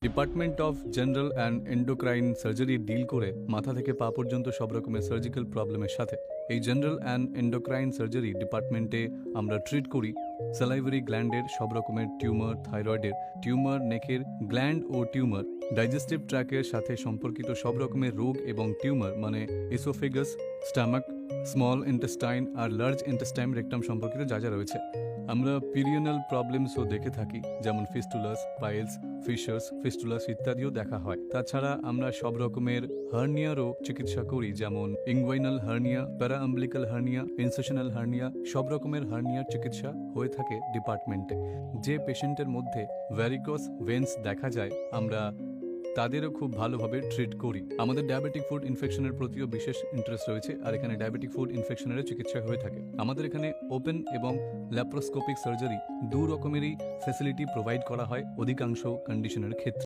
Department of general and endocrine surgery deal করে মাথা থেকে পা পর্যন্ত সব রকমের সার্জিক্যাল প্রবলেমের সাথে। এই জেনারেল অ্যান্ড এন্ডোক্রাইন সার্জারি ডিপার্টমেন্টে আমরা ট্রিট করি স্যালাইভারি গ্ল্যান্ডের সব রকমের টিউমার, থাইরয়েডের টিউমার, নেকের গ্ল্যান্ড ও টিউমার, ডাইজেস্টিভ ট্র্যাকের সাথে সম্পর্কিত সব রকমের রোগ এবং টিউমার মানে এসোফেগাস, স্টামাক, স্মল ইন্টেস্টাইন আর লার্জ ইন্টেস্টাইন রেকটাম সম্পর্কিত যা যা রয়েছে। আমরা পিরিয়নাল প্রবলেমসও দেখে থাকি, যেমন ফিস্টুলাস, পাইলস, ফিশার্স, ফিস্টুলাস ইত্যাদিও দেখা হয়। তাছাড়া আমরা সব রকমের হার্নিয়ারও চিকিৎসা করি, যেমন ইনগুইনাল হার্নিয়া, প্যারাআম্বিলিক্যাল হার্নিয়া, ইনসেশনাল হার্নিয়া। সব রকমের হার্নিয়ার চিকিৎসা হয়ে থাকে ডিপার্টমেন্টে। যে পেশেন্টের মধ্যে ভ্যারিকোস ভেন্স দেখা যায়, আমরা তাদেরও খুব ভালোভাবে ট্রিট করি। আমাদের ডায়াবেটিক ফুড ইনফেকশনের প্রতিও বিশেষ ইন্টারেস্ট রয়েছে, আর এখানে ডায়াবেটিক ফুড ইনফেকশনেরও চিকিৎসা হয়ে থাকে। আমাদের এখানে ওপেন এবং ল্যাপ্রোস্কোপিক সার্জারি দু রকমেরই ফ্যাসিলিটি প্রোভাইড করা হয় অধিকাংশ কন্ডিশনের ক্ষেত্রে।